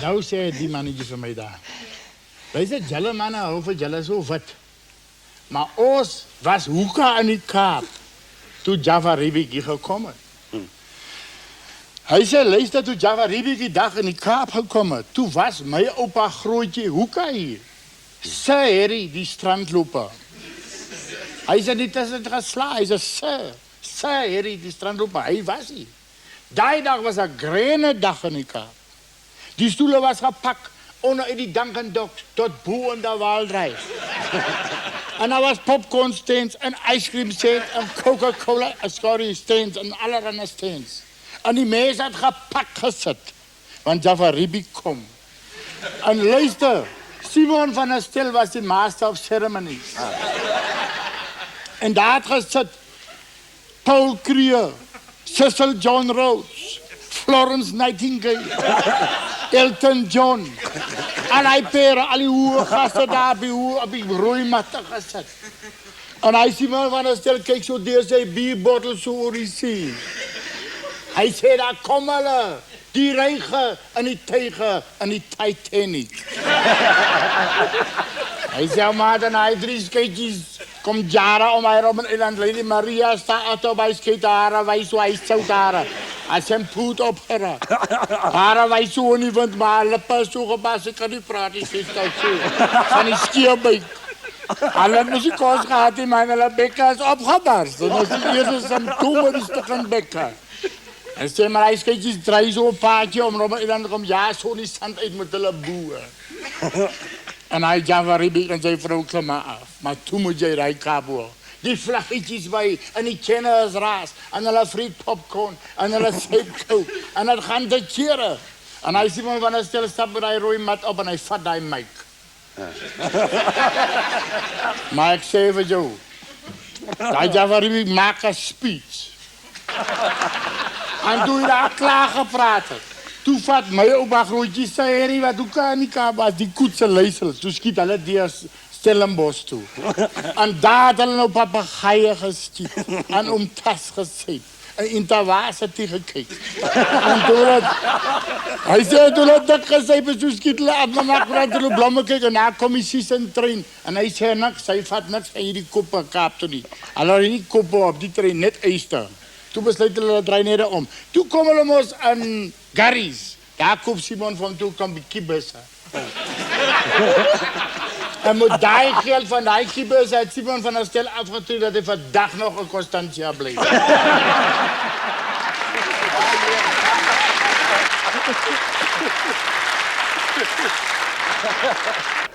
Nou sê die mannetjie vir my daar. Wij zijn jelle mannen over jelle zo wat. Maar ons was hoeka in die Kaap toen Java Ribiki gekomen. Hij zei, luister, toen Java Ribiki dag in die Kaap gekomen, toen was mijn opa grootje hoeka hier. Sir Harry, die strandloper. Hij zei niet dat het gesla, hij zei Sir Harry, die strandloper, hij was hier. Die dag was een grene dag in die Kaap. Die stoelen was gepakt. Onder in die Dunkin' Donuts tot boe in de Waalreis. En er was popcorn steens en ice cream steens en Coca-Cola steens en allerhande steens. En die mensen had gepakt gezet. Want Java Ribik kom. En luister, Simon van der Stel was die master of ceremonies. En daar had gezet Paul Creer, Cecil John Rhodes, Florence Nightingale, Elton John. En hij peren al die hoeren gasten daar op die roeimatten gezet. En hij ziet me van een stel, kijk zo door zijn bierbottel zo over die zee. Hij zei daar, kom alle, die regen en die tijger en die Titanic. Hij zei, maar dan hij 3 skatejes, komt jaren om hij op een eiland, Lady Maria staat op hij skate haren, wij zo, hij zout haren. Hij zijn poet opgeraakt. Haren wij zo niet, want mijn lippen zo gebaasd, ik kan niet praten, ik zit daar zo. Van die skierbeek. Alle muzikos gehad in mijn bekken is opgebarst. Dat is de eerste symptomen, die stukken bekken. En zei maar, hij skatejes draai zo een paardje om en dan komt ja, zo die zand uit met de boeren. En hij Java Ribik en zijn vrouw klim maar af. Maar toen moet jij rijden, hoor. Die vlaggetjes bij en die kenners raas en hulle friet popcorn en hulle zeepkoek en dat gaan de keren. En hij ziet me van een stel stap met hij rooi mat op en hij vat die mic. Maar ik zei voor jou, dat Java Ribik maakt een speech. En toen je daar klaar gepraat hebt, toen vat mijn opa grootje, zei Harry, wat doe ik niet aan die koetsen lezen. Toen schiet hulle die Stellenbosch toe. En daar had hulle nou papegaaien geskiet en om tas gezet. En in de water teruggekeken. En toen het... Hij zei, toen het dik gezegd, toen schiet hulle af, maar maak vooral toen blomme kijken. En daar kom je in trein. En hij zei niks, hij vat niks en je die koppen kaap toen niet. Hulle had die koppen op die trein net eisten. Toen besluit hulle dat draai net om. Toen komen hulle ons aan Garry's. Daar koop Simon van toe kan bij kibbes. En met die geld van die kibbes heeft Simon van der Stel afgetreden dat hij vandaag nog een Constantia bleef.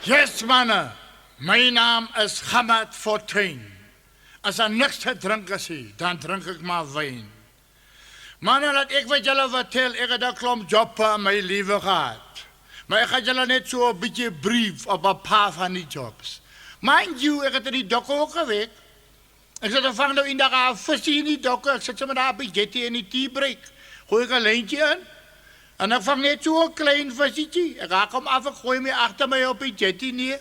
Yes, mannen. Mijn naam is Gamad Fortuin. Als er niks te drinken is, dan drink ik maar wijn. Mannen, laat ik wat jullie vertel, ik heb een klomp job in mijn leven gehad. Maar ik ga jullie net zo een beetje brief op een paar van die jobs. Mind you, ik heb in die dokken ook gewerkt. Ik zit vang nou in de visie in die dokken, ik zit ze met daar een beetje in die teabreak. Gooi ik een lijntje in. En ik vang net zo een klein visietje. Ik raak hem af, ik gooi me achter mij op die jetty neer.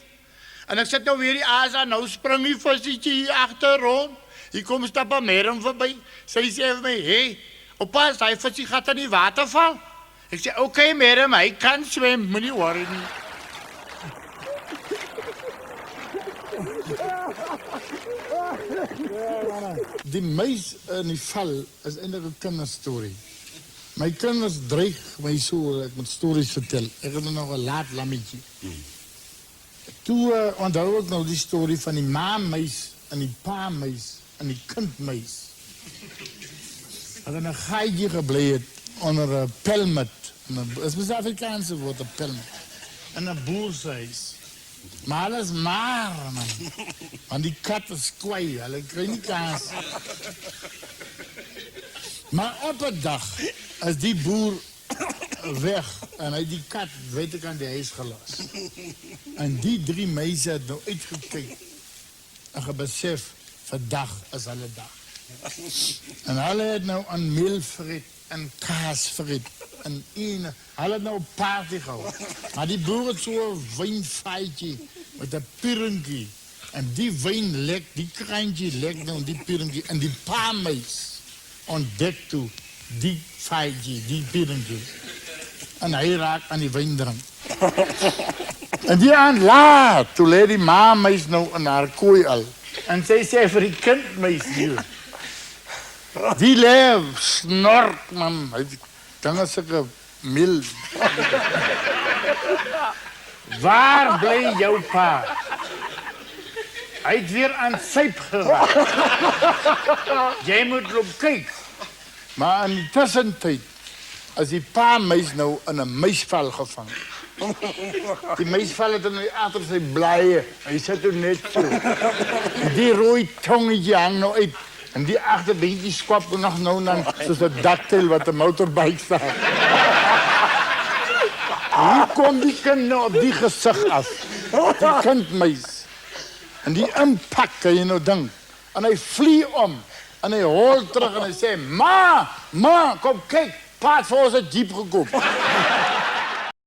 En ik zet nou weer die aas aan, nou spring die visietje hier achter rond. Hier komt stappen Merem voorbij. Zij zei vir my, hey, opa, die visie gaat in die waterval. Ik zei, oké, Merem, hij kan zwemmen, moet niet worry nie. Die meis in die val is eintlik 'n kinderstorie. My kinders dreig my so, ek moet stories vertel. Ek het nog 'n laat lammetje. Toe onthou ek nou die storie van die ma-muis en die pa-muis en die kindmuis. Wat in 'n gaatjie gebly het onder 'n pelmet. Dit is 'n Afrikaanse woord, 'n pelmet. En 'n boershuis. Maar alles maar, man. Want die kat is kwaai, hulle kry nie kans. Maar op 'n dag is die boer weg en hy die kat weet aan die huis gelos. En die 3 meise het nou uitgekyk en gebesef, vandag is hulle dag. En hulle het nou aan meel vreet en kaas vreet en hulle het nou 'n party gehou. Maar die boer het so 'n wynfeitjie met 'n pierentjie. En die wyn lek, die kraantjie lek nou die pierentjie en die pa-muis ontdek toe die feitjie, die pierentjie. En hy raak aan die wyn drink. En die aan laat, toe lê die ma meis nou in haar kooi al. En sy sê vir die kind meis hier. Die lê snork, man. Hy dinge sulke mil. Waar bly jou pa? Hy het weer aan syp geraak. Jy moet loop kyk. Maar in die tussentyd is die pa meis nou in 'n muisval gevang. Die muisval het in die agter sy blaaie. Hy sit toe net so. Die rooi tongetje hang nou uit. En die agterbeentjie skwap nog nou dan soos 'n daktail wat 'n motorbike staan. Hier kom die kind nou op die gesig af. Die kindmeis. En die impak kan jy nou dink. En hy vlieg om. En hy hol terug en hy sê, Ma, kom kyk. Pa het vir ons 'n jeep gekoop.